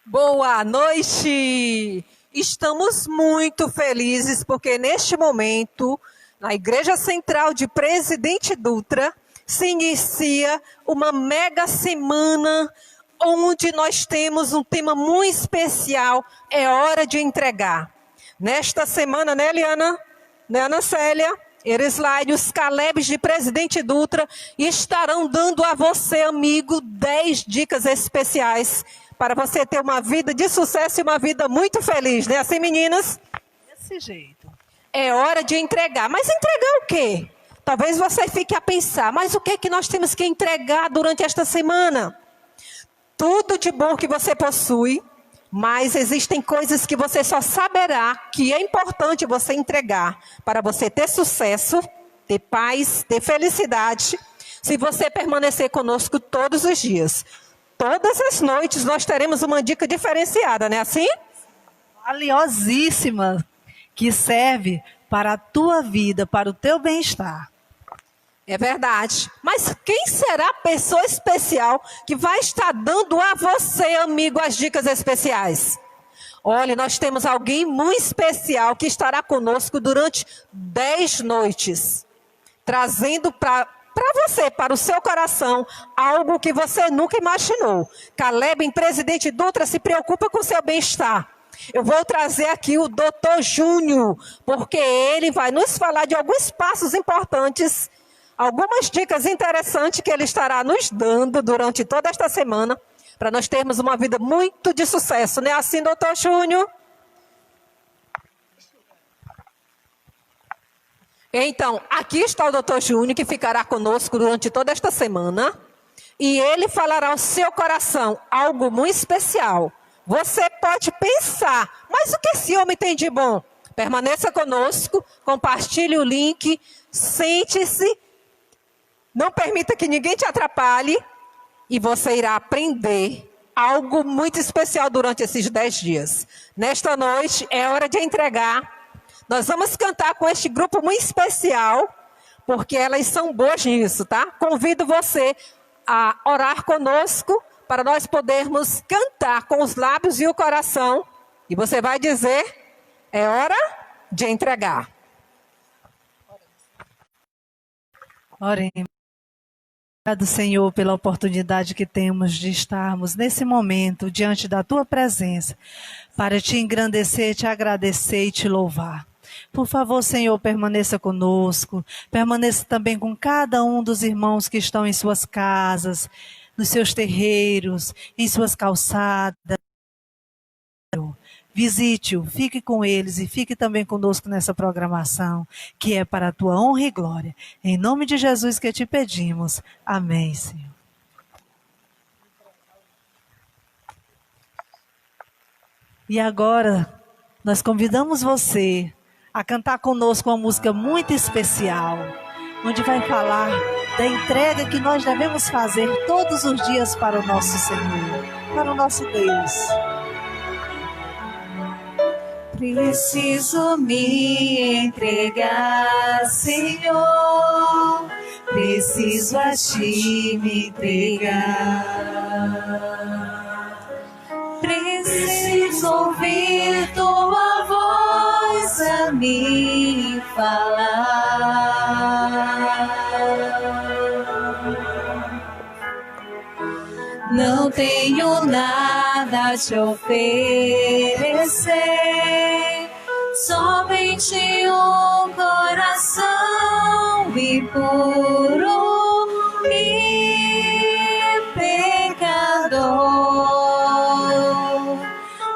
Boa noite! Estamos muito felizes porque neste momento, na Igreja Central de Presidente Dutra, se inicia uma mega semana onde nós temos um tema muito especial, é hora de entregar. Nesta semana, né, Eliana? Né, Ana Célia? Erislaine, os Calebs de Presidente Dutra estarão dando a você, amigo, 10 dicas especiais para você ter uma vida de sucesso e uma vida muito feliz, né? Assim, meninas? Desse jeito. É hora de entregar. Mas entregar o quê? Talvez você fique a pensar, mas o que é que nós temos que entregar durante esta semana? Tudo de bom que você possui, mas existem coisas que você só saberá que é importante você entregar para você ter sucesso, ter paz, ter felicidade, se você permanecer conosco todos os dias. Todas as noites nós teremos uma dica diferenciada, não é assim? Valiosíssima, que serve para a tua vida, para o teu bem-estar. É verdade. Mas quem será a pessoa especial que vai estar dando a você, amigo, as dicas especiais? Olha, nós temos alguém muito especial que estará conosco durante 10 noites, trazendo para você, para o seu coração, algo que você nunca imaginou. Caleb, em Presidente Dutra, se preocupa com o seu bem-estar. Eu vou trazer aqui o Dr. Júnior, porque ele vai nos falar de alguns passos importantes, algumas dicas interessantes que ele estará nos dando durante toda esta semana, para nós termos uma vida muito de sucesso. Não é assim, Dr. Júnior? Então, aqui está o Dr. Júnior, que ficará conosco durante toda esta semana. E ele falará ao seu coração algo muito especial. Você pode pensar, mas o que esse homem tem de bom? Permaneça conosco, compartilhe o link, sente-se, não permita que ninguém te atrapalhe. E você irá aprender algo muito especial durante esses 10 dias. Nesta noite, é hora de entregar. Nós vamos cantar com este grupo muito especial, porque elas são boas nisso, tá? Convido você a orar conosco, para nós podermos cantar com os lábios e o coração. E você vai dizer, é hora de entregar. Oremos. Obrigado, Senhor, pela oportunidade que temos de estarmos nesse momento diante da Tua presença, para Te engrandecer, Te agradecer e Te louvar. Por favor, Senhor, permaneça conosco, permaneça também com cada um dos irmãos que estão em suas casas, nos seus terreiros, em suas calçadas. Visite-o, fique com eles e fique também conosco nessa programação, que é para a tua honra e glória. Em nome de Jesus que te pedimos. Amém, Senhor. E agora, nós convidamos você a cantar conosco uma música muito especial, onde vai falar da entrega que nós devemos fazer todos os dias para o nosso Senhor, para o nosso Deus. Preciso me entregar, Senhor. Preciso a Ti me entregar. Preciso ouvir Tua voz a me falar. Não tenho nada a te oferecer, somente um coração impuro e pecador.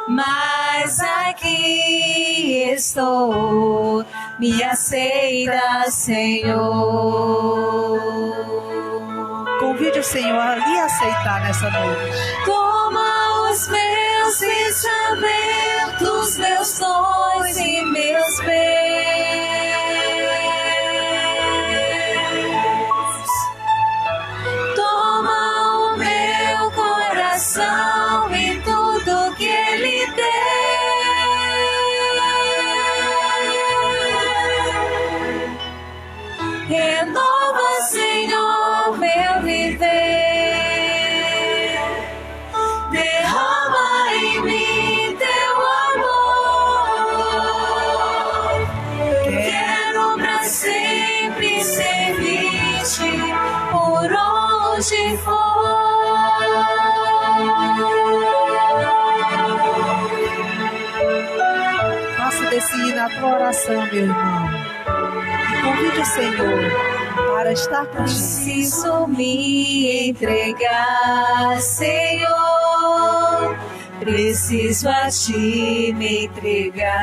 Mas aqui estou, me aceita, Senhor. Convide o Senhor a lhe aceitar nessa noite. Toma os meus pensamentos, meus sonhos e meus bens. Toma o meu coração e tudo que ele tem. Renova, Senhor, meu viver. Derrama em na tua oração, meu irmão. E convide o Senhor para estar contigo. Preciso me entregar, Senhor. Preciso a ti me entregar.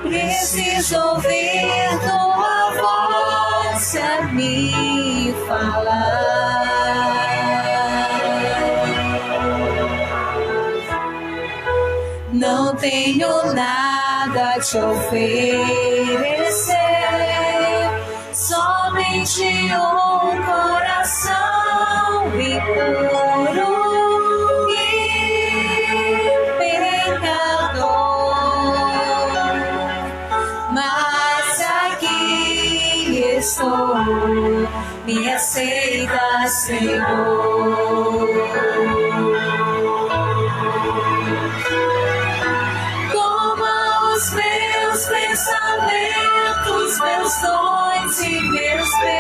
Preciso ouvir tua voz a me falar. Não tenho nada a te oferecer, somente um coração impuro e pecador. Mas aqui estou, me aceita, Senhor. Meus pensamentos, meus sonhos e meus bens.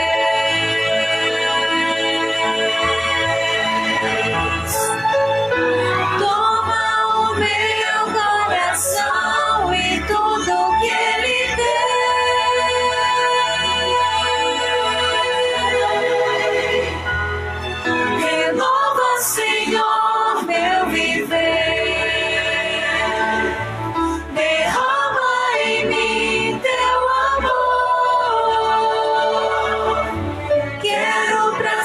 Toma o meu coração e tudo que ele tem. Renova, Senhor, meu viver.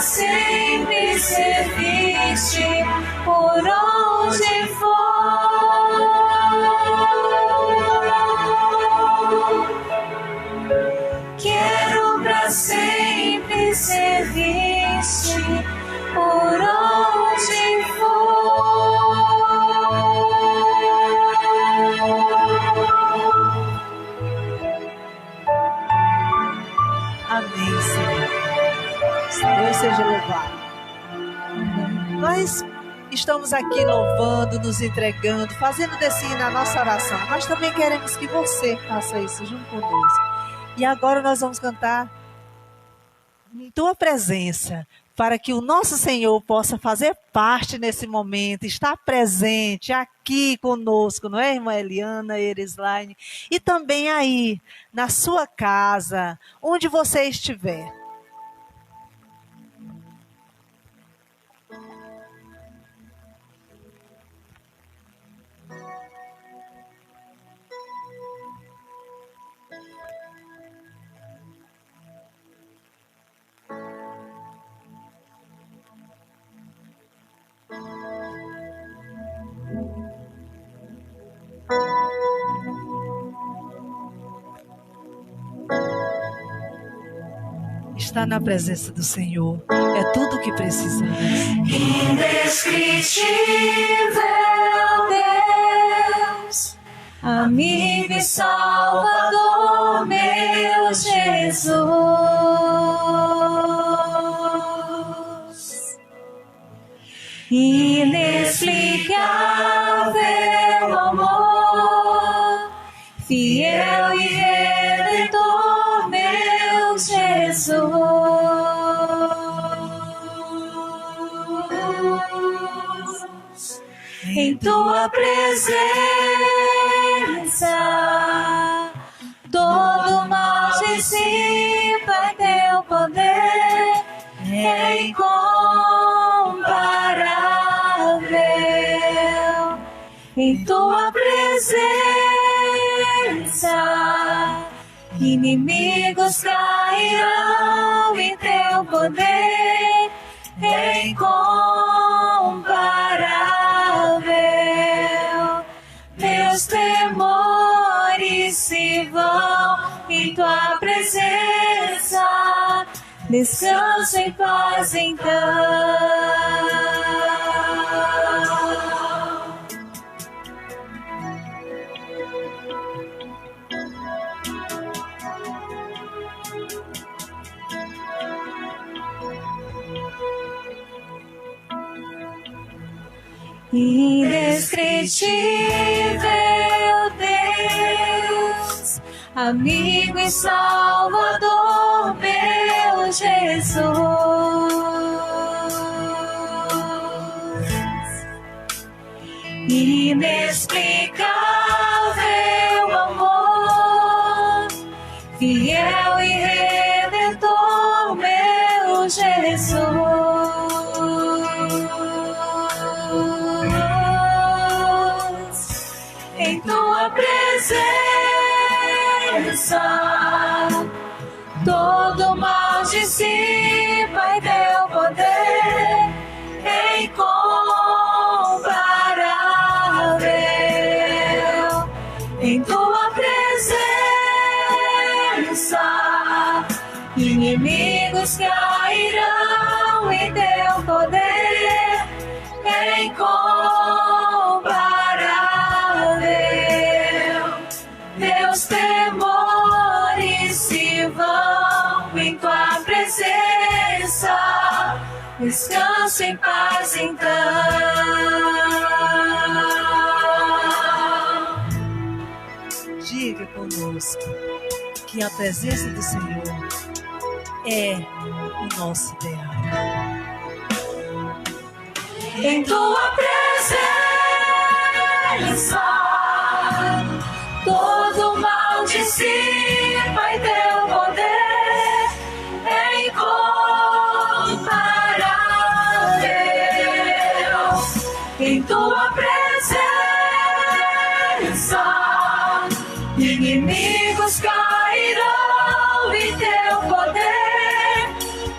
Sempre serviste por onde for. Quero pra sempre serviste por onde for. Amém, Senhor. Deus seja louvado. Nós estamos aqui louvando, nos entregando, fazendo desse hino a nossa oração. Nós também queremos que você faça isso junto conosco. E agora nós vamos cantar em tua presença, para que o nosso Senhor possa fazer parte nesse momento, estar presente aqui conosco, não é, irmã Eliana, Erislaine? E também aí, na sua casa, onde você estiver. Estar na presença do Senhor é tudo o que precisamos. Indescritível Deus, amigo e Salvador, meu Jesus. Inexplicável amor, fiel e redentor, meu Jesus. Em tua presença, todo mal dissipa, teu poder é incomparável. Em tua presença, inimigos cairão, e teu poder é incomparável. Meus temores se vão em tua presença, descanso em paz então. Indescritível Deus, amigo e Salvador, meu Jesus. Inexplicável fiel e redentor, meu Jesus. Em tua presença, todo mal dissipa e teu poder é incomparável. Em tua presença, inimigos cairão e teu poder é incomparável. Meus temores se vão em tua presença, descanso em paz então. Diga conosco que a presença do Senhor é o nosso ideal. Em tua presença, todo mal dissipa e teu poder é incomparável. Em tua presença, inimigos cairão e teu poder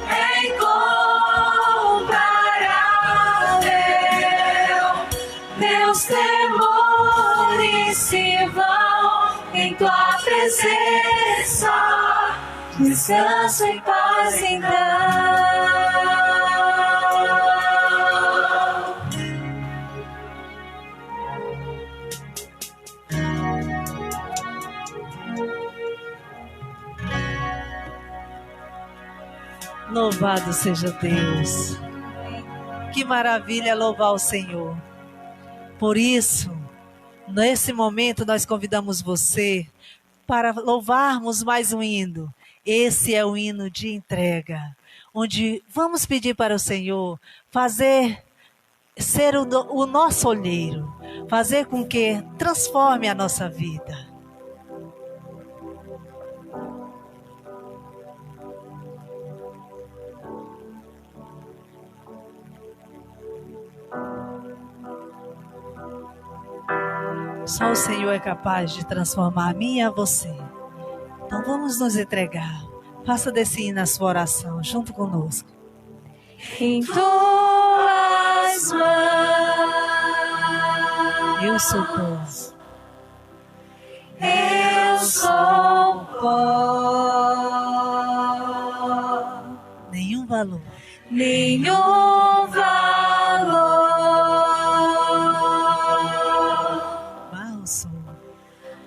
é incomparável. Meus temores se vão em tua presença, descanso em paz então. Louvado seja Deus. Que maravilha louvar o Senhor. Por isso, nesse momento nós convidamos você para louvarmos mais um hino. Esse é o hino de entrega, onde vamos pedir para o Senhor ser o nosso olheiro, fazer com que transforme a nossa vida. Só o Senhor é capaz de transformar a mim e a você. Então vamos nos entregar. Faça desse hino a sua oração junto conosco. Em tuas mãos Eu sou pó. eu sou pó, Nenhum valor. nenhum valor. Barro sou.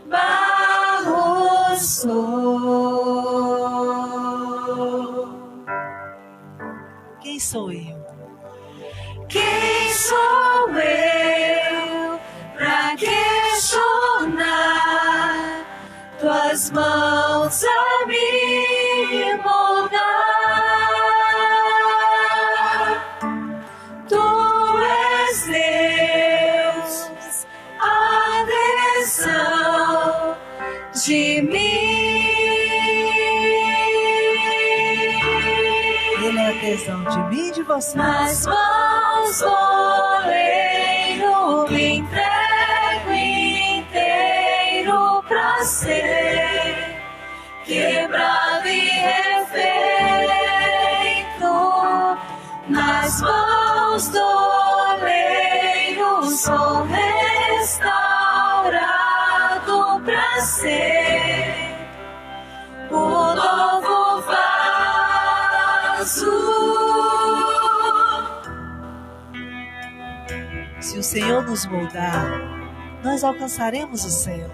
Barro sou. Quem sou eu? Quem sou eu pra questionar tuas mãos a me moldar? Tu és Deus, a atenção de mim. Ele é a tesão de mim e de você. Nas mãos do oleiro me entrego inteiro pra ser quebrado e refeito. Nas mãos do oleiro sou restaurado pra ser o novo vaso. Se o Senhor nos moldar, nós alcançaremos o céu.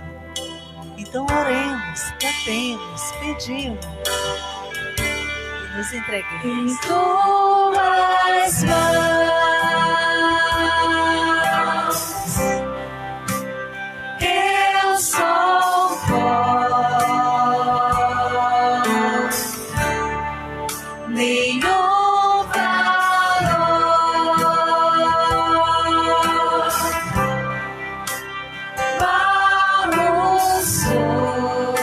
Então oremos, cantemos, pedimos e nos entreguemos. Em tuas mãos eu sou pó, nenhum valor. Barro sou.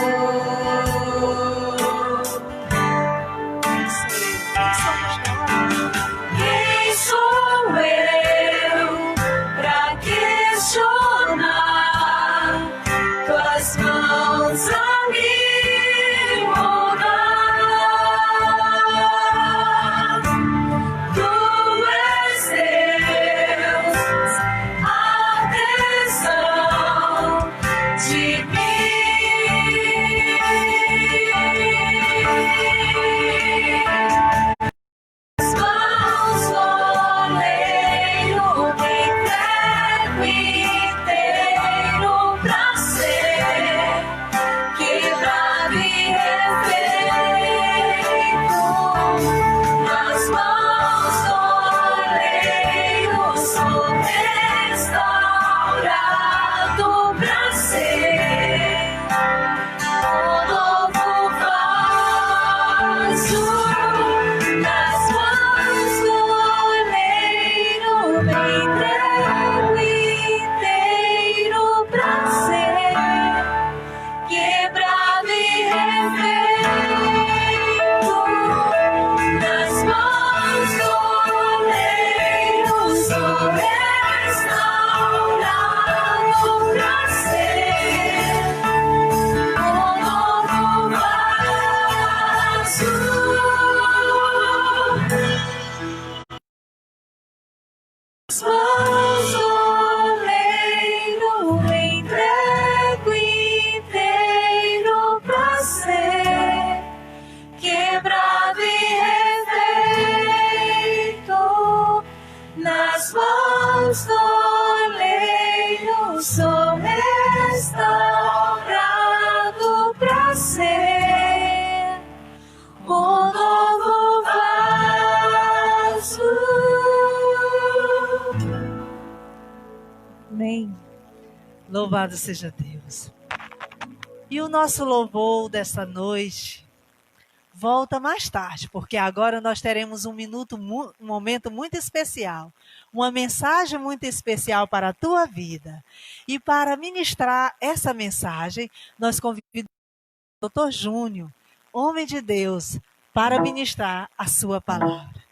sou restaurado pra ser um novo vaso. As mãos do oleiro entrego inteiro pra ser quebrado e refeito nas mãos do oleiro. Sou restaurado pra ser um novo vaso. Amém. Louvado seja Deus. E o nosso louvor dessa noite volta mais tarde, porque agora nós teremos um momento muito especial, uma mensagem muito especial para a tua vida. E para ministrar essa mensagem, nós convidamos o Dr. Júnior, homem de Deus, para ministrar a sua palavra.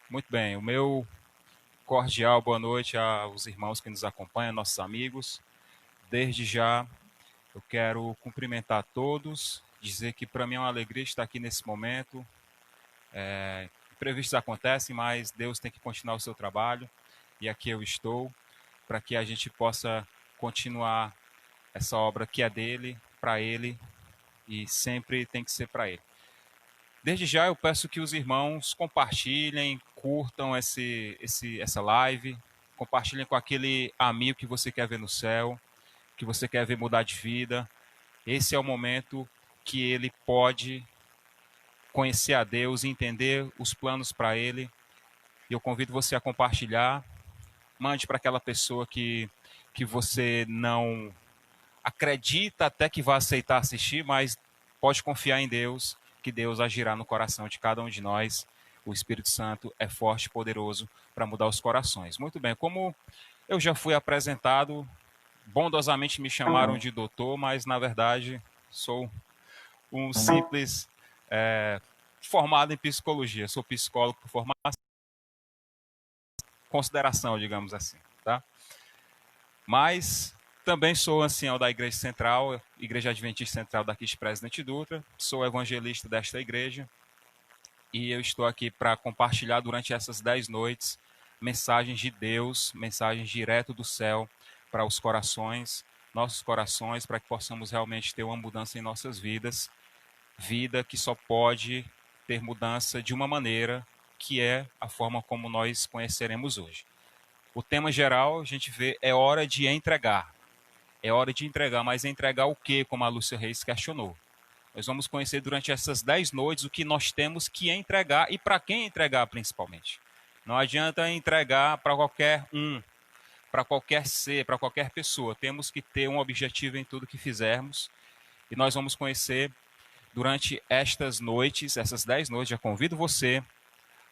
Muito bem, o meu cordial boa noite aos irmãos que nos acompanham, nossos amigos. Desde já eu quero cumprimentar todos, dizer que para mim é uma alegria estar aqui nesse momento. Imprevistos acontecem, mas Deus tem que continuar o seu trabalho e aqui eu estou para que a gente possa continuar essa obra que é dele, para ele e sempre tem que ser para ele. Desde já eu peço que os irmãos compartilhem, curtam essa live, compartilhem com aquele amigo que você quer ver no céu, que você quer ver mudar de vida. Esse é o momento que ele pode conhecer a Deus e entender os planos para ele. E eu convido você a compartilhar, mande para aquela pessoa que você não acredita até que vai aceitar assistir, mas pode confiar em Deus, que Deus agirá no coração de cada um de nós. O Espírito Santo é forte e poderoso para mudar os corações. Muito bem, como eu já fui apresentado, bondosamente me chamaram de doutor, mas na verdade sou um simples formado em psicologia. Sou psicólogo por formação, consideração, digamos assim, tá? Mas também sou ancião da Igreja Central, Igreja Adventista Central daqui de Presidente Dutra, sou evangelista desta igreja e eu estou aqui para compartilhar durante essas 10 noites mensagens de Deus, mensagens direto do céu para os corações, nossos corações, para que possamos realmente ter uma mudança em nossas vidas, vida que só pode ter mudança de uma maneira, que é a forma como nós conheceremos hoje. O tema geral, a gente vê, é hora de entregar. É hora de entregar, mas entregar o quê, como a Lúcia Reis questionou? Nós vamos conhecer durante essas 10 noites o que nós temos que entregar e para quem entregar principalmente. Não adianta entregar para qualquer um, para qualquer ser, para qualquer pessoa. Temos que ter um objetivo em tudo que fizermos e nós vamos conhecer durante estas noites, essas 10 noites, já convido você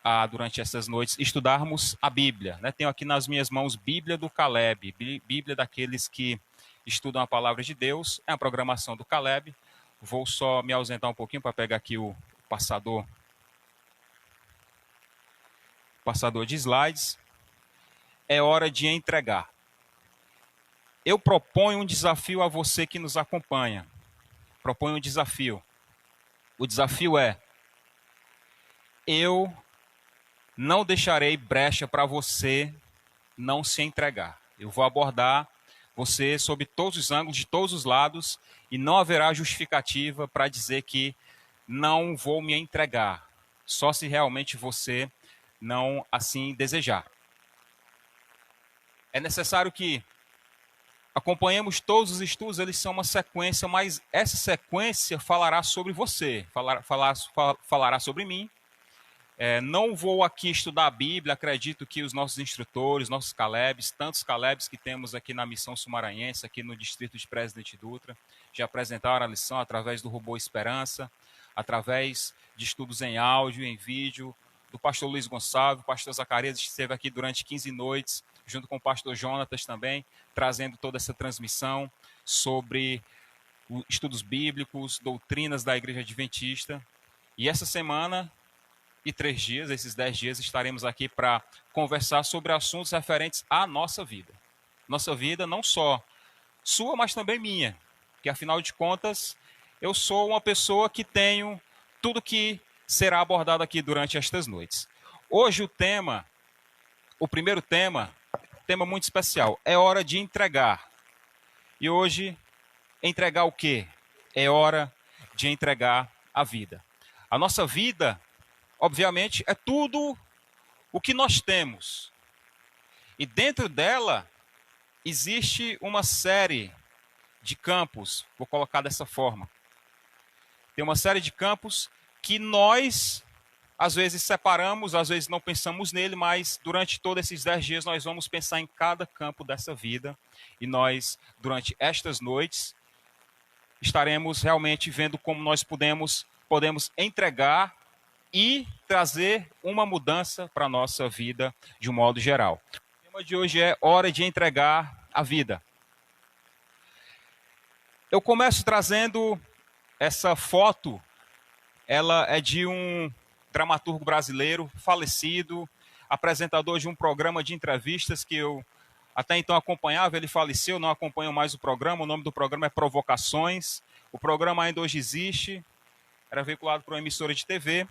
a, durante essas noites, estudarmos a Bíblia. Né? Tenho aqui nas minhas mãos Bíblia do Caleb, Bíblia daqueles que estudam a palavra de Deus, é a programação do Caleb. Vou só me ausentar um pouquinho para pegar aqui o passador de slides. É hora de entregar. Eu proponho um desafio a você que nos acompanha. Proponho um desafio. O desafio é: eu não deixarei brecha para você não se entregar. Eu vou abordar você sob todos os ângulos, de todos os lados, e não haverá justificativa para dizer que não vou me entregar, só se realmente você não assim desejar. É necessário que acompanhemos todos os estudos, eles são uma sequência, mas essa sequência falará sobre você, falará sobre mim, Não vou aqui estudar a Bíblia, acredito que os nossos instrutores, nossos Calebs, tantos Calebs que temos aqui na missão sumaranhense, aqui no distrito de Presidente Dutra, já apresentaram a lição através do Robô Esperança, através de estudos em áudio, em vídeo, do pastor Luiz Gonçalves, o pastor Zacarias esteve aqui durante 15 noites, junto com o pastor Jonatas também, trazendo toda essa transmissão sobre estudos bíblicos, doutrinas da Igreja Adventista. E essa semana e 3 dias, esses 10 dias, estaremos aqui para conversar sobre assuntos referentes à nossa vida. Nossa vida não só sua, mas também minha, que afinal de contas, eu sou uma pessoa que tenho tudo que será abordado aqui durante estas noites. Hoje o primeiro tema muito especial, é hora de entregar. E hoje, entregar o quê? É hora de entregar a vida. A nossa vida, obviamente, é tudo o que nós temos. E dentro dela, existe uma série de campos, vou colocar dessa forma. Tem uma série de campos que nós, às vezes, separamos, às vezes não pensamos nele, mas durante todos esses 10 dias nós vamos pensar em cada campo dessa vida. E nós, durante estas noites, estaremos realmente vendo como nós podemos entregar e trazer uma mudança para a nossa vida de um modo geral. O tema de hoje é hora de entregar a vida. Eu começo trazendo essa foto, ela é de um dramaturgo brasileiro, falecido, apresentador de um programa de entrevistas que eu até então acompanhava, ele faleceu, não acompanho mais o programa, o nome do programa é Provocações, o programa ainda hoje existe, era veiculado por uma emissora de TV,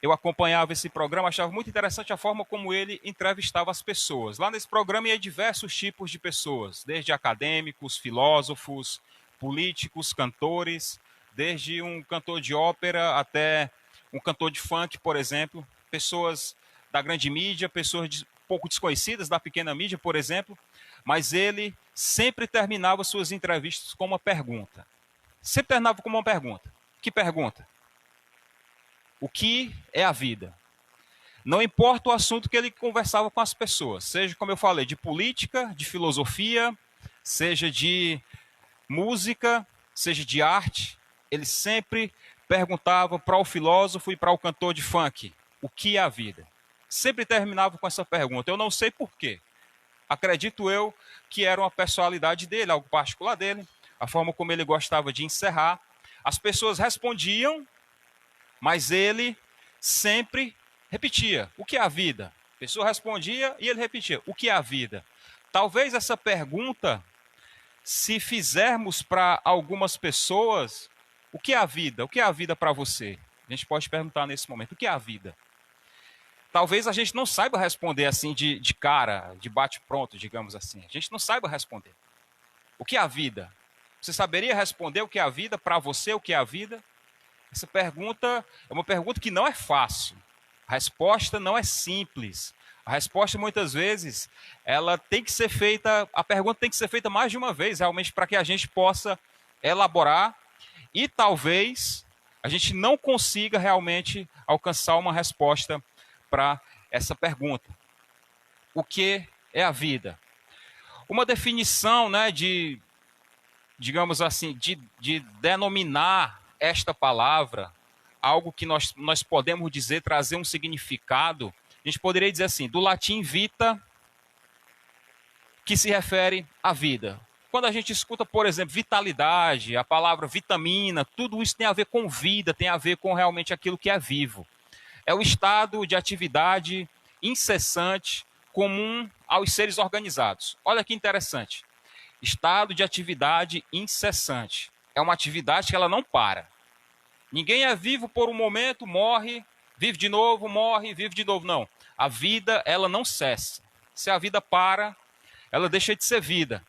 eu acompanhava esse programa, achava muito interessante a forma como ele entrevistava as pessoas. Lá nesse programa ia diversos tipos de pessoas, desde acadêmicos, filósofos, políticos, cantores, desde um cantor de ópera até um cantor de funk, por exemplo, pessoas da grande mídia, pessoas pouco desconhecidas da pequena mídia, por exemplo, mas ele sempre terminava suas entrevistas com uma pergunta. Sempre terminava com uma pergunta. Que pergunta? O que é a vida? Não importa o assunto que ele conversava com as pessoas, seja, como eu falei, de política, de filosofia, seja de música, seja de arte, ele sempre perguntava para o filósofo e para o cantor de funk, o que é a vida? Sempre terminava com essa pergunta. Eu não sei por quê. Acredito eu que era uma personalidade dele, algo particular dele, a forma como ele gostava de encerrar. As pessoas respondiam, mas ele sempre repetia, o que é a vida? A pessoa respondia e ele repetia, o que é a vida? Talvez essa pergunta, se fizermos para algumas pessoas, o que é a vida? O que é a vida para você? A gente pode perguntar nesse momento, o que é a vida? Talvez a gente não saiba responder assim de cara, de bate-pronto, digamos assim. A gente não saiba responder. O que é a vida? Você saberia responder o que é a vida? Para você, o que é a vida? Essa pergunta é uma pergunta que não é fácil. A resposta não é simples. A resposta, muitas vezes, ela tem que ser feita, a pergunta tem que ser feita mais de uma vez, realmente, para que a gente possa elaborar e talvez a gente não consiga realmente alcançar uma resposta para essa pergunta. O que é a vida? Uma definição, né, digamos assim, de denominar esta palavra, algo que nós podemos dizer, trazer um significado, a gente poderia dizer assim, do latim vita, que se refere à vida. Quando a gente escuta, por exemplo, vitalidade, a palavra vitamina, tudo isso tem a ver com vida, tem a ver com realmente aquilo que é vivo. É o estado de atividade incessante, comum aos seres organizados. Olha que interessante. Estado de atividade incessante. É uma atividade que ela não para. Ninguém é vivo por um momento, morre, vive de novo, morre, vive de novo. Não. A vida, ela não cessa. Se a vida para, ela deixa de ser vida.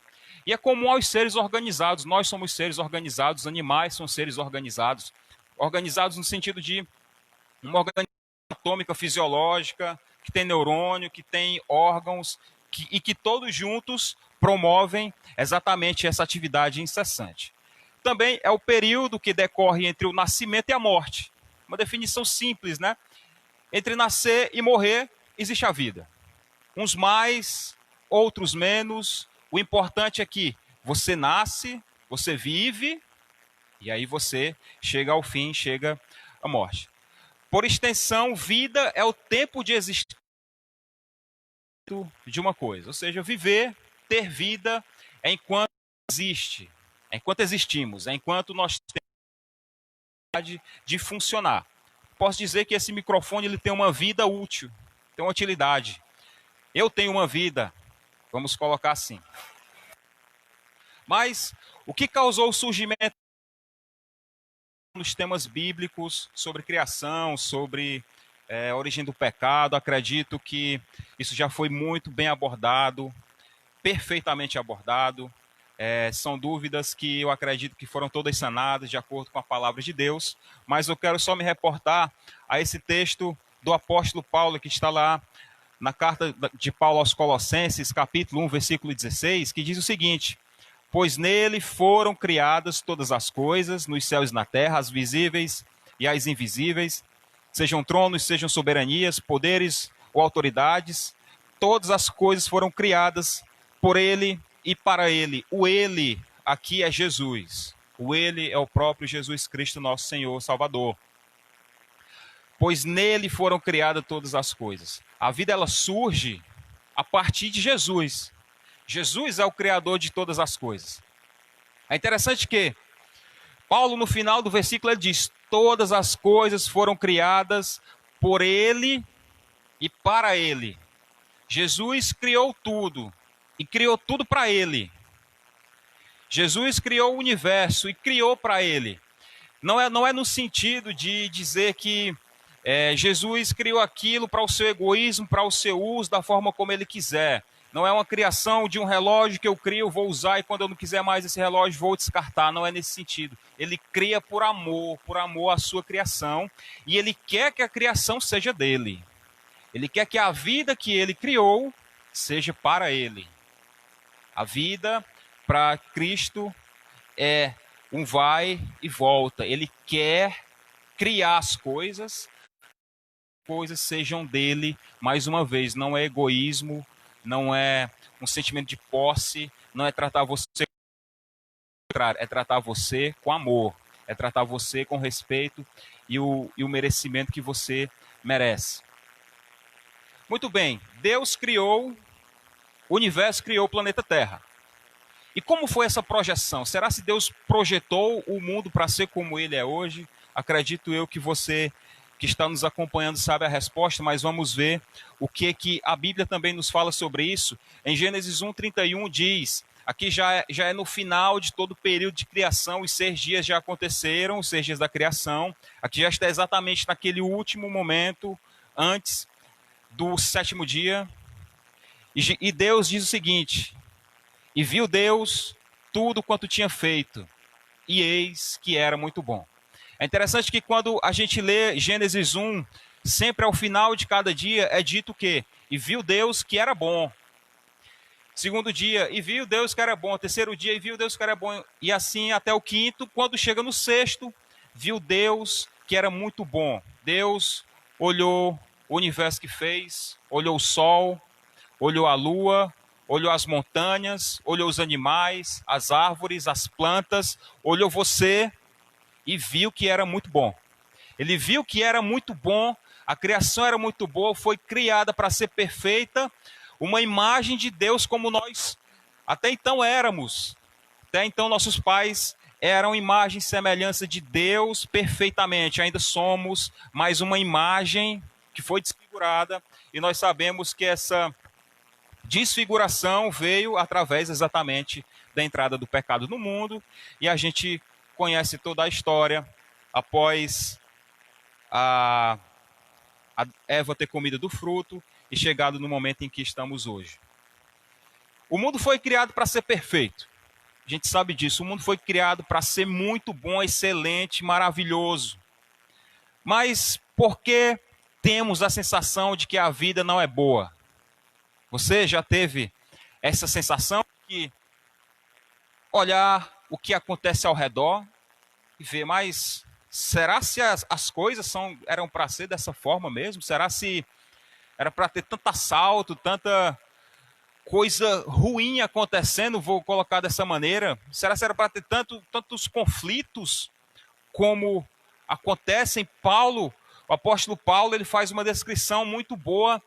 E é comum aos seres organizados. Nós somos seres organizados, animais são seres organizados. Organizados no sentido de uma organização atômica fisiológica, que tem neurônio, que tem órgãos, e que todos juntos promovem exatamente essa atividade incessante. Também é o período que decorre entre o nascimento e a morte. Uma definição simples, né? Entre nascer e morrer, existe a vida. Uns mais, outros menos. O importante é que você nasce, você vive, e aí você chega ao fim, chega à morte. Por extensão, vida é o tempo de existência de uma coisa. Ou seja, viver, ter vida, é enquanto existe, é enquanto existimos, é enquanto nós temos de funcionar. Posso dizer que esse microfone ele tem uma vida útil, tem uma utilidade. Eu tenho uma vida, vamos colocar assim. Mas o que causou o surgimento nos temas bíblicos sobre criação, sobre a origem do pecado? Acredito que isso já foi muito bem abordado, perfeitamente abordado. São dúvidas que eu acredito que foram todas sanadas de acordo com a palavra de Deus, mas eu quero só me reportar a esse texto do apóstolo Paulo, que está lá na carta de Paulo aos Colossenses, capítulo 1, versículo 16, que diz o seguinte: pois nele foram criadas todas as coisas, nos céus e na terra, as visíveis e as invisíveis, sejam tronos, sejam soberanias, poderes ou autoridades, todas as coisas foram criadas por ele e para ele. O ele aqui é Jesus. O ele é o próprio Jesus Cristo, nosso Senhor Salvador. Pois nele foram criadas todas as coisas. A vida ela surge a partir de Jesus. Jesus é o criador de todas as coisas. É interessante que Paulo, no final do versículo, ele diz: todas as coisas foram criadas por ele e para ele. Jesus criou tudo e criou tudo para ele. Jesus criou o universo e criou para ele. Não é no sentido de dizer que Jesus criou aquilo para o seu egoísmo, para o seu uso, da forma como ele quiser. Não é uma criação de um relógio que eu crio, vou usar e quando eu não quiser mais esse relógio vou descartar. Não é nesse sentido. Ele cria por amor à sua criação, e ele quer que a criação seja dele. Ele quer que a vida que ele criou seja para ele. A vida para Cristo é um vai e volta. Ele quer criar as coisas sejam dele, mais uma vez. Não é egoísmo, não é um sentimento de posse, não é tratar você é tratar você com amor, é tratar você com respeito e o merecimento que você merece. Muito bem, Deus criou o universo, criou o planeta Terra. E como foi essa projeção? Será que Deus projetou o mundo para ser como ele é hoje? Acredito eu que você que está nos acompanhando sabe a resposta, mas vamos ver o que a Bíblia também nos fala sobre isso. Em Gênesis 1:31 diz, aqui já é no final de todo o período de criação, os 6 dias já aconteceram, os 6 dias da criação. Aqui já está exatamente naquele último momento, antes do 7º dia. E Deus diz o seguinte: e viu Deus tudo quanto tinha feito, e eis que era muito bom. É interessante que quando a gente lê Gênesis 1, sempre ao final de cada dia é dito que, e viu Deus que era bom. Segundo dia, e viu Deus que era bom. Terceiro dia, e viu Deus que era bom. E assim até o 5º, quando chega no 6º, viu Deus que era muito bom. Deus olhou o universo que fez, olhou o sol, olhou a lua, olhou as montanhas, olhou os animais, as árvores, as plantas, olhou você e viu que era muito bom. Ele viu que era muito bom, a criação era muito boa, foi criada para ser perfeita, uma imagem de Deus como nós até então éramos. Até então nossos pais eram imagem e semelhança de Deus perfeitamente, ainda somos, mas uma imagem que foi desfigurada, e nós sabemos que essa desfiguração veio através exatamente da entrada do pecado no mundo, e a gente conhece toda a história após a Eva ter comido do fruto e chegado no momento em que estamos hoje. O mundo foi criado para ser perfeito. A gente sabe disso. O mundo foi criado para ser muito bom, excelente, maravilhoso. Mas por que temos a sensação de que a vida não é boa? Você já teve essa sensação de olhar o que acontece ao redor e ver, mas Será se as coisas eram para ser dessa forma mesmo? Será se era para ter tanto assalto, tanta coisa ruim acontecendo, vou colocar dessa maneira? Será que era para ter tantos conflitos como acontecem? O apóstolo Paulo, ele faz uma descrição muito boa,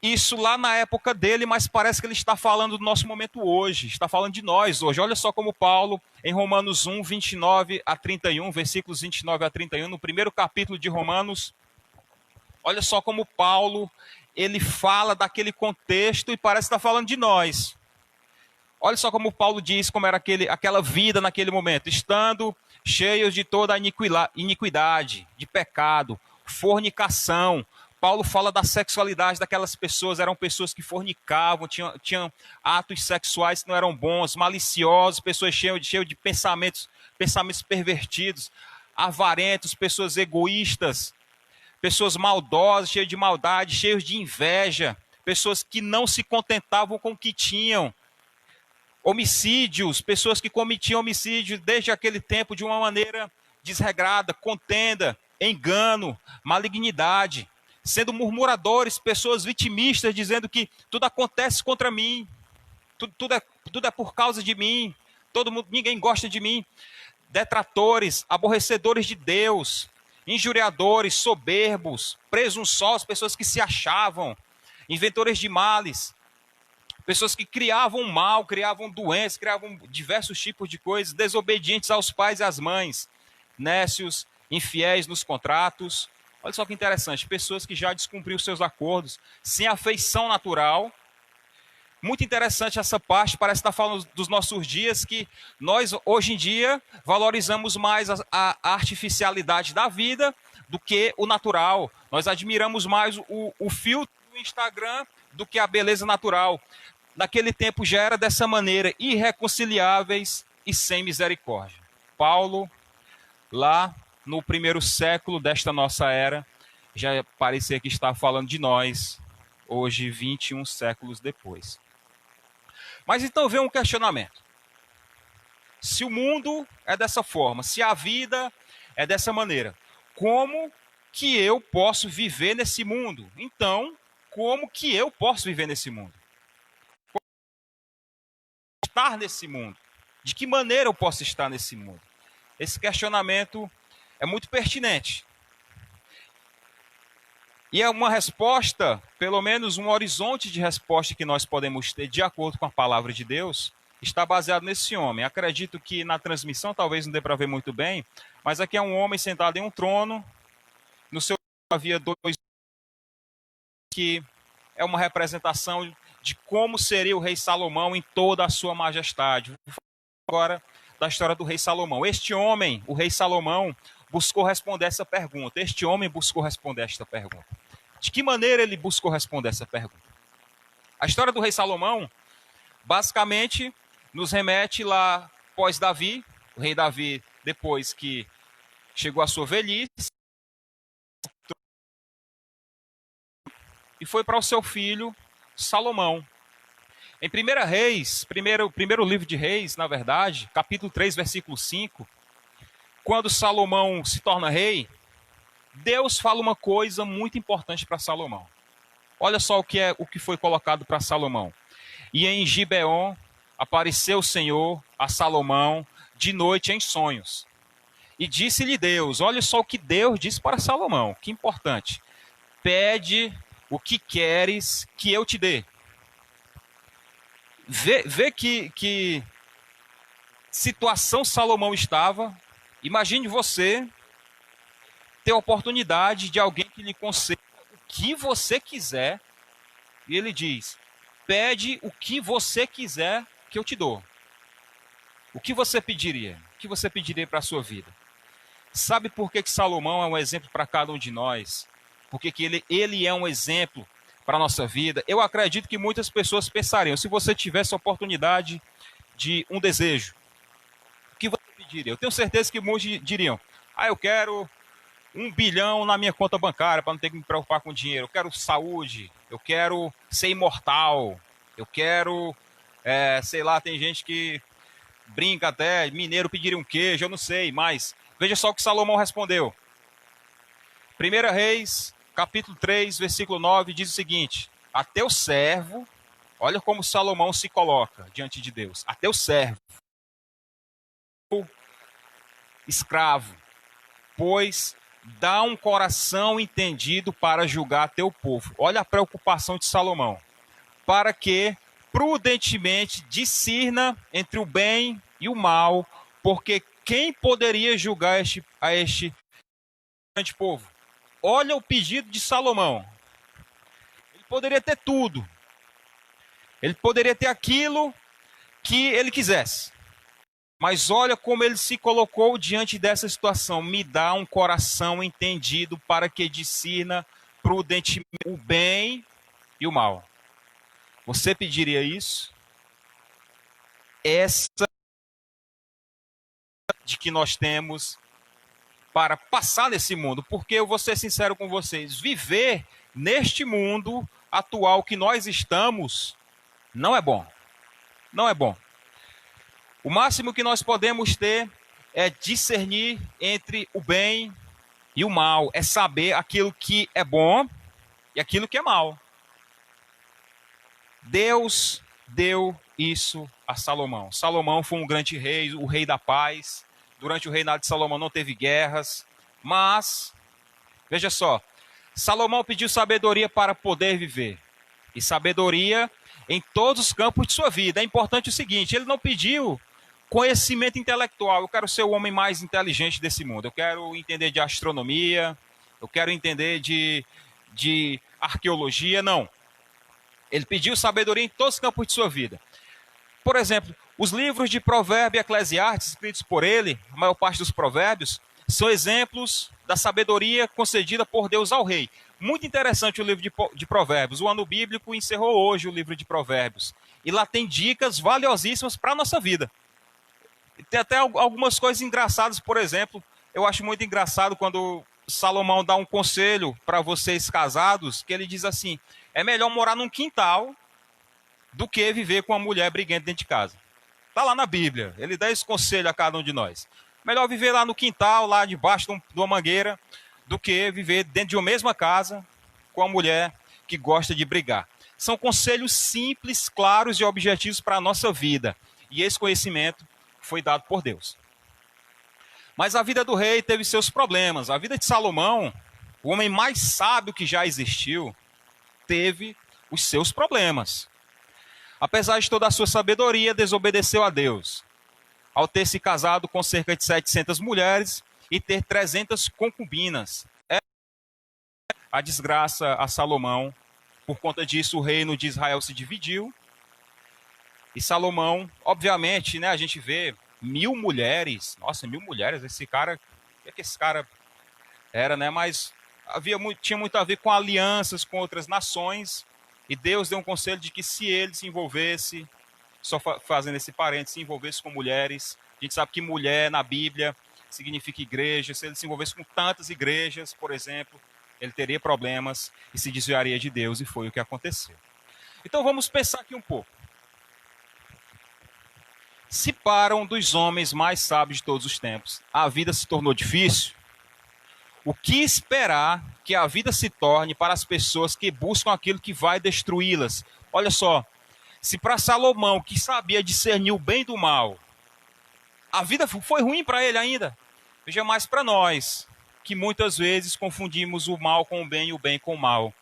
isso lá na época dele, mas parece que ele está falando do nosso momento hoje, está falando de nós hoje. Olha só como Paulo, em Romanos 1, 29 a 31, versículos 29 a 31, no primeiro capítulo de Romanos, olha só como Paulo, ele fala daquele contexto e parece estar falando de nós. Olha só como Paulo diz como era aquela vida naquele momento. Estando cheios de toda a iniquidade, de pecado, fornicação. Paulo fala da sexualidade daquelas pessoas. Eram pessoas que fornicavam, tinham atos sexuais que não eram bons, maliciosos, pessoas cheias de pensamentos pervertidos, avarentos, pessoas egoístas, pessoas maldosas, cheias de maldade, cheias de inveja, pessoas que não se contentavam com o que tinham. Homicídios, pessoas que cometiam homicídio desde aquele tempo de uma maneira desregrada, contenda, engano, malignidade, sendo murmuradores, pessoas vitimistas, dizendo que tudo acontece contra mim, tudo é por causa de mim, ninguém gosta de mim. Detratores, aborrecedores de Deus, injuriadores, soberbos, presunçosos, pessoas que se achavam, inventores de males, pessoas que criavam mal, criavam doenças, criavam diversos tipos de coisas, desobedientes aos pais e às mães, nécios, infiéis nos contratos. Olha só que interessante, pessoas que já descumpriram seus acordos, sem afeição natural. Muito interessante essa parte, parece estar falando dos nossos dias, que nós, hoje em dia, valorizamos mais a artificialidade da vida do que o natural. Nós admiramos mais o filtro do Instagram do que a beleza natural. Naquele tempo já era dessa maneira, irreconciliáveis e sem misericórdia. Paulo, lá no primeiro século desta nossa era, já parecia que estava falando de nós, hoje 21 séculos depois. Mas então vem um questionamento. Se o mundo é dessa forma, se a vida é dessa maneira, como que eu posso viver nesse mundo? Então, como que eu posso viver nesse mundo? Estar nesse mundo? De que maneira eu posso estar nesse mundo? Esse questionamento é muito pertinente. E é uma resposta, pelo menos um horizonte de resposta que nós podemos ter de acordo com a palavra de Deus, está baseado nesse homem. Acredito que na transmissão talvez não dê para ver muito bem, mas aqui é um homem sentado em um trono, no seu havia dois, que é uma representação de como seria o rei Salomão em toda a sua majestade. Agora, da história do rei Salomão. Este homem, o rei Salomão, buscou responder essa pergunta. Este homem buscou responder esta pergunta. De que maneira ele buscou responder essa pergunta? A história do rei Salomão, basicamente, nos remete lá pós Davi, o rei Davi, depois que chegou à sua velhice, e foi para o seu filho Salomão. Em 1 Reis, primeiro livro de Reis, na verdade, capítulo 3, versículo 5, quando Salomão se torna rei, Deus fala uma coisa muito importante para Salomão. Olha só o que foi colocado para Salomão. E em Gibeon apareceu o Senhor a Salomão de noite em sonhos. E disse-lhe Deus, olha só o que Deus disse para Salomão, que importante. Pede o que queres que eu te dê. Vê que situação Salomão estava. Imagine você ter a oportunidade de alguém que lhe conceda o que você quiser. E ele diz, pede o que você quiser que eu te dou. O que você pediria? O que você pediria para a sua vida? Sabe por que Salomão é um exemplo para cada um de nós? Porque ele é um exemplo para a nossa vida. Eu acredito que muitas pessoas pensariam, se você tivesse a oportunidade de um desejo, o que você pediria? Eu tenho certeza que muitos diriam, eu quero 1 bilhão na minha conta bancária para não ter que me preocupar com dinheiro. Eu quero saúde, eu quero ser imortal, eu quero, sei lá, tem gente que brinca até, mineiro pediria um queijo, eu não sei, mas Veja só o que Salomão respondeu. 1 Reis, capítulo 3, versículo 9, diz o seguinte: a teu servo, olha como Salomão se coloca diante de Deus, a teu servo, escravo, pois dá um coração entendido para julgar teu povo. Olha a preocupação de Salomão. Para que prudentemente discirna entre o bem e o mal, porque quem poderia julgar a este grande povo? Olha o pedido de Salomão. Ele poderia ter tudo. Ele poderia ter aquilo que ele quisesse. Mas olha como ele se colocou diante dessa situação. Me dá um coração entendido para que discirna prudentemente o bem e o mal. Você pediria isso? Essa de que nós temos para passar nesse mundo. Porque eu vou ser sincero com vocês, viver neste mundo atual que nós estamos não é bom. Não é bom. O máximo que nós podemos ter é discernir entre o bem e o mal. É saber aquilo que é bom e aquilo que é mal. Deus deu isso a Salomão. Salomão foi um grande rei, o rei da paz. Durante o reinado de Salomão não teve guerras. Mas, veja só, Salomão pediu sabedoria para poder viver. E sabedoria em todos os campos de sua vida. É importante o seguinte, ele não pediu conhecimento intelectual. Eu quero ser o homem mais inteligente desse mundo. Eu quero entender de astronomia. Eu quero entender de arqueologia. Não. Ele pediu sabedoria em todos os campos de sua vida. Por exemplo, os livros de Provérbios e Eclesiastes, escritos por ele, a maior parte dos provérbios, são exemplos da sabedoria concedida por Deus ao rei. Muito interessante o livro de Provérbios. O ano bíblico encerrou hoje o livro de Provérbios. E lá tem dicas valiosíssimas para a nossa vida. Tem até algumas coisas engraçadas, por exemplo, eu acho muito engraçado quando Salomão dá um conselho para vocês casados, que ele diz assim, é melhor morar num quintal do que viver com uma mulher briguenta dentro de casa. Está lá na Bíblia, ele dá esse conselho a cada um de nós. Melhor viver lá no quintal, lá debaixo de uma mangueira, do que viver dentro de uma mesma casa com uma mulher que gosta de brigar. São conselhos simples, claros e objetivos para a nossa vida. E esse conhecimento foi dado por Deus. Mas a vida do rei teve seus problemas. A vida de Salomão, o homem mais sábio que já existiu, teve os seus problemas. Apesar de toda a sua sabedoria, desobedeceu a Deus. Ao ter se casado com cerca de 700 mulheres e ter 300 concubinas. A desgraça a Salomão. Por conta disso, o reino de Israel se dividiu. E Salomão, obviamente, né, a gente vê 1000 mulheres. Nossa, 1000 mulheres, esse cara, o que esse cara era, né? Mas tinha muito a ver com alianças com outras nações. E Deus deu um conselho de que se ele se envolvesse, só fazendo esse parênteses, se envolvesse com mulheres. A gente sabe que mulher na Bíblia significa igreja. Se ele se envolvesse com tantas igrejas, por exemplo, ele teria problemas e se desviaria de Deus. E foi o que aconteceu. Então vamos pensar aqui um pouco. Se para um dos homens mais sábios de todos os tempos, a vida se tornou difícil, o que esperar que a vida se torne para as pessoas que buscam aquilo que vai destruí-las? Olha só, se para Salomão, que sabia discernir o bem do mal, a vida foi ruim para ele ainda, veja mais para nós, que muitas vezes confundimos o mal com o bem e o bem com o mal.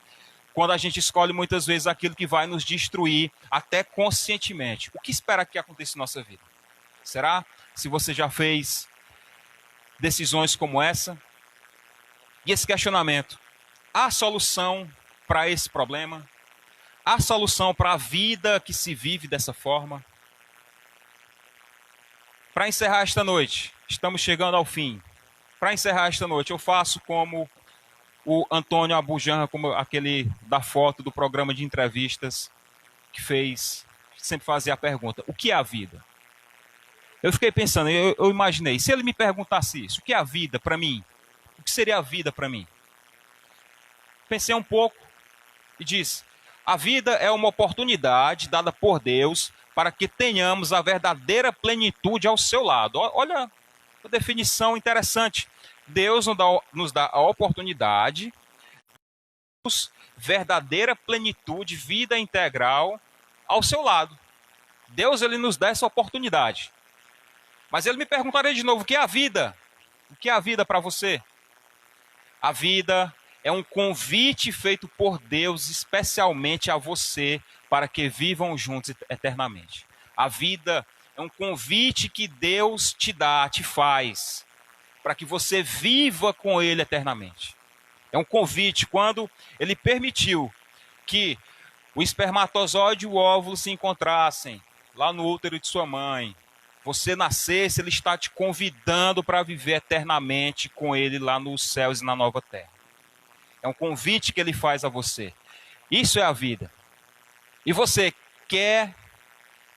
Quando a gente escolhe muitas vezes aquilo que vai nos destruir, até conscientemente. O que espera que aconteça em nossa vida? Será? Se você já fez decisões como essa? E esse questionamento, há solução para esse problema? Há solução para a vida que se vive dessa forma? Para encerrar esta noite, estamos chegando ao fim. Para encerrar esta noite, eu faço como o Antônio Abujanra, como aquele da foto do programa de entrevistas que fez, sempre fazia a pergunta, o que é a vida? Eu fiquei pensando, eu imaginei, se ele me perguntasse isso, o que é a vida para mim? O que seria a vida para mim? Pensei um pouco e disse, a vida é uma oportunidade dada por Deus para que tenhamos a verdadeira plenitude ao seu lado. Olha, Uma definição interessante. Deus nos dá a oportunidade, verdadeira plenitude, vida integral ao seu lado. Deus, ele nos dá essa oportunidade. Mas ele me perguntaria de novo, o que é a vida? O que é a vida para você? A vida é um convite feito por Deus especialmente a você para que vivam juntos eternamente. A vida é um convite que Deus te dá, te faz, para que você viva com Ele eternamente. É um convite quando Ele permitiu que o espermatozoide e o óvulo se encontrassem lá no útero de sua mãe. Você nascesse, Ele está te convidando para viver eternamente com Ele lá nos céus e na nova terra. É um convite que Ele faz a você. Isso é a vida. E você quer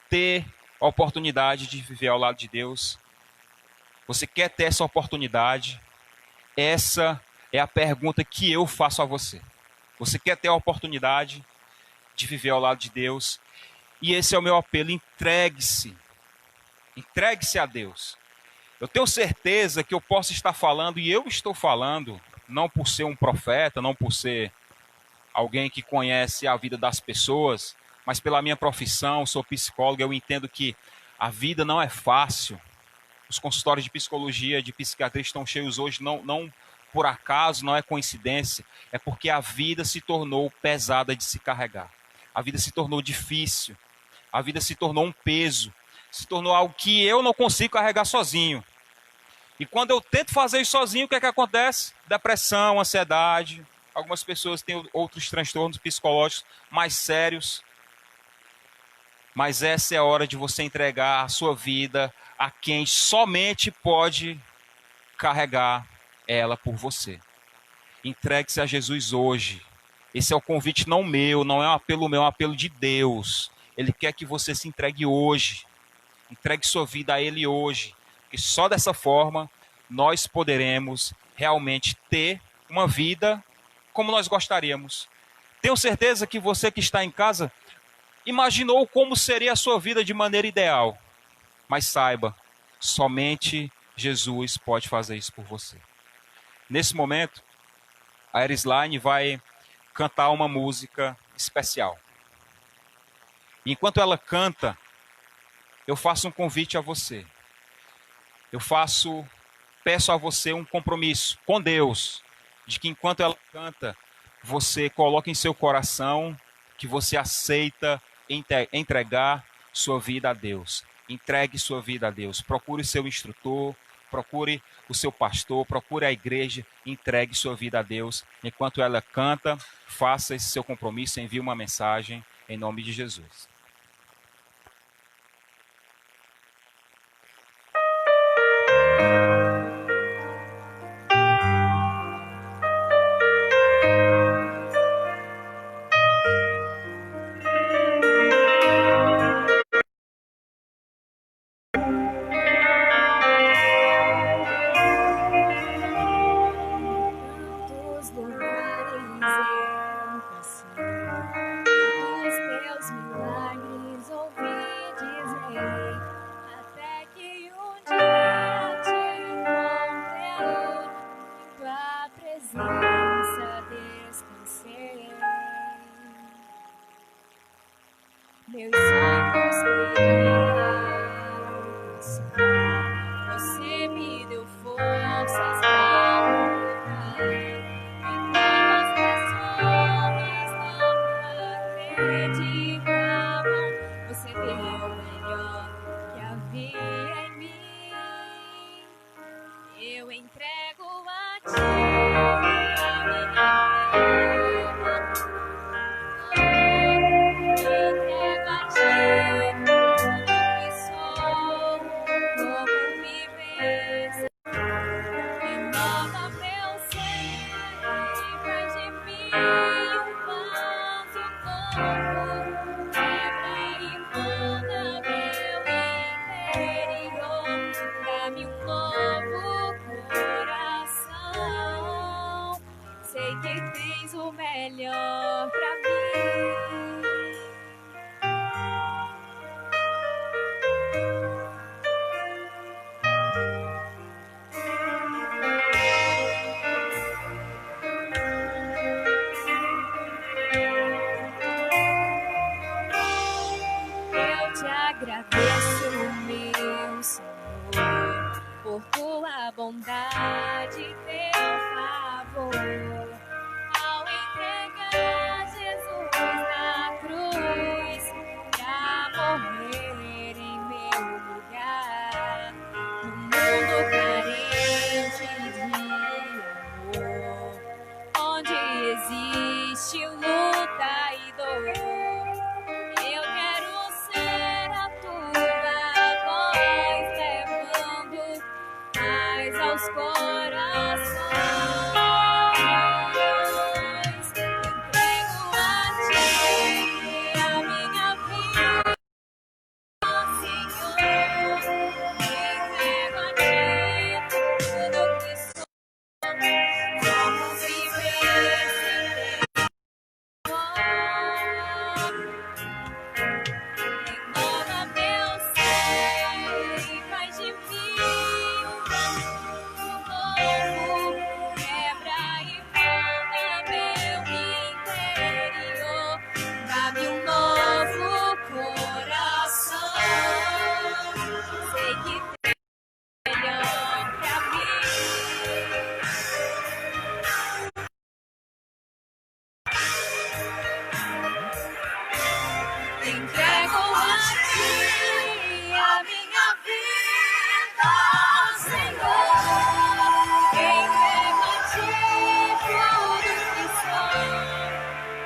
ter a oportunidade de viver ao lado de Deus? Você quer ter essa oportunidade? Essa é a pergunta que eu faço a você. Você quer ter a oportunidade de viver ao lado de Deus? E esse é o meu apelo, entregue-se. Entregue-se a Deus. Eu tenho certeza que eu posso estar falando, e eu estou falando, não por ser um profeta, não por ser alguém que conhece a vida das pessoas, mas pela minha profissão, sou psicólogo, eu entendo que a vida não é fácil. Os consultórios de psicologia, de psiquiatria estão cheios hoje, não por acaso, não é coincidência, é porque a vida se tornou pesada de se carregar. A vida se tornou difícil, a vida se tornou um peso, se tornou algo que eu não consigo carregar sozinho. E quando eu tento fazer isso sozinho, o que é que acontece? Depressão, ansiedade, algumas pessoas têm outros transtornos psicológicos mais sérios. Mas essa é a hora de você entregar a sua vida a quem somente pode carregar ela por você. Entregue-se a Jesus hoje. Esse é o convite não meu, não é um apelo meu, é um apelo de Deus. Ele quer que você se entregue hoje. Entregue sua vida a Ele hoje. Porque só dessa forma nós poderemos realmente ter uma vida como nós gostaríamos. Tenho certeza que você que está em casa imaginou como seria a sua vida de maneira ideal. Mas saiba, somente Jesus pode fazer isso por você. Nesse momento, a Erisline vai cantar uma música especial. Enquanto ela canta, eu faço um convite a você. Peço a você um compromisso com Deus, de que enquanto ela canta, você coloca em seu coração que você aceita entregar sua vida a Deus. Entregue sua vida a Deus. Procure seu instrutor, procure o seu pastor, procure a igreja, entregue sua vida a Deus. Enquanto ela canta, faça esse seu compromisso, envie uma mensagem em nome de Jesus. Tantos lugares eu passei, dos teus milagres ouvi dizer, até que um dia te encontrei, em tua presença descansei. Meus sonhos queriam alcançar, você me deu forças para lutar. Enquanto as pessoas não acreditavam, você deu o melhor que havia em mim. Eu entrego a ti a minha vida. Entrego a ti tudo que sou, como me vês. Renova meu ser e faz de mim um vaso novo. Quebra e molda meu interior, dá-me um novo coração. do Senhor, por tua bondade e teu favor. Ao entregar Jesus na cruz pra morrer em meu lugar, no mundo carente de amor, onde existe luta e dor. Eu quero ser a tua voz, levando paz aos corações. Entrego a ti a minha vida, Senhor. Entrego a ti tudo que sou. Como viver sem teu amor? Renova meu ser e faz de mim um novo. Quebra e molda meu interior. Dá-me um novo coração. Sei que tem melhor pra mim. Entrego a ti a minha vida, Senhor. Entrego a ti tudo que sou.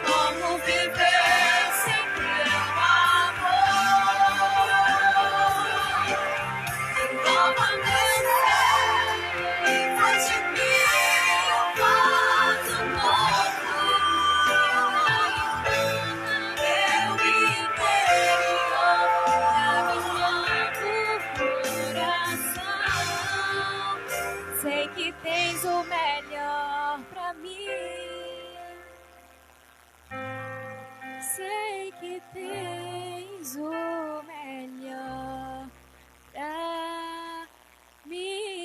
Como viver sem teu amor? Renova meu ser e faz de mim um vaso novo. Meu interior, dá-me um novo coração. Sei que tens o melhor pra mim. Sei que tens o melhor pra mim.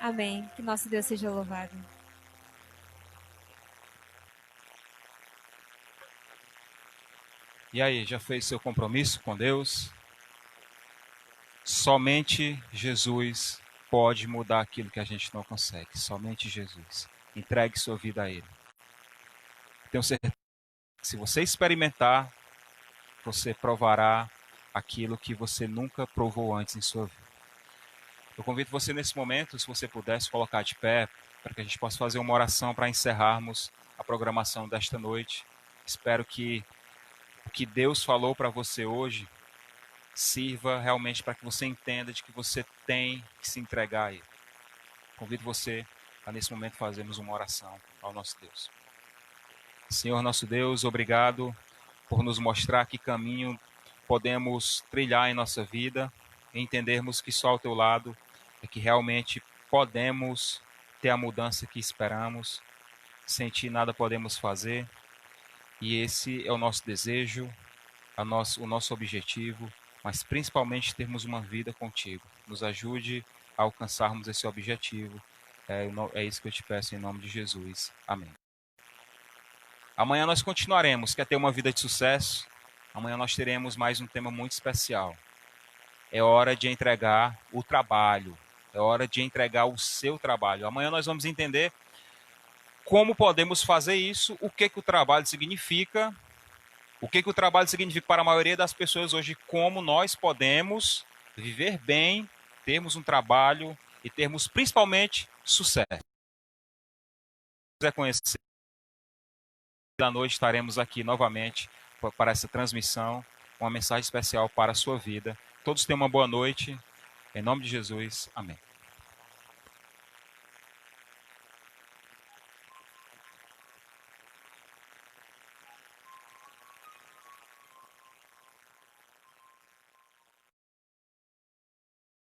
Amém. Que nosso Deus seja louvado. E aí, já fez seu compromisso com Deus? Somente Jesus pode mudar aquilo que a gente não consegue. Somente Jesus. Entregue sua vida a Ele. Tenho certeza que se você experimentar, você provará aquilo que você nunca provou antes em sua vida. Eu convido você nesse momento, se você pudesse colocar de pé, para que a gente possa fazer uma oração para encerrarmos a programação desta noite. Espero que o que Deus falou para você hoje sirva realmente para que você entenda de que você tem que se entregar a Ele. Convido você a nesse momento fazermos uma oração ao nosso Deus. Senhor nosso Deus, obrigado por nos mostrar que caminho podemos trilhar em nossa vida e entendermos que só ao teu lado é que realmente podemos ter a mudança que esperamos. Sem ti nada podemos fazer. E esse é o nosso desejo, o nosso objetivo, mas principalmente termos uma vida contigo. Nos ajude a alcançarmos esse objetivo. É isso que eu te peço em nome de Jesus. Amém. Amanhã nós continuaremos. Quer ter uma vida de sucesso? Amanhã nós teremos mais um tema muito especial. É hora de entregar o trabalho. É hora de entregar o seu trabalho. Amanhã nós vamos entender como podemos fazer isso, o que o trabalho significa, o que o trabalho significa para a maioria das pessoas hoje, como nós podemos viver bem, termos um trabalho e termos principalmente sucesso. Se quiser conhecer, da noite estaremos aqui novamente para essa transmissão, uma mensagem especial para a sua vida. Todos tenham uma boa noite. Em nome de Jesus, amém.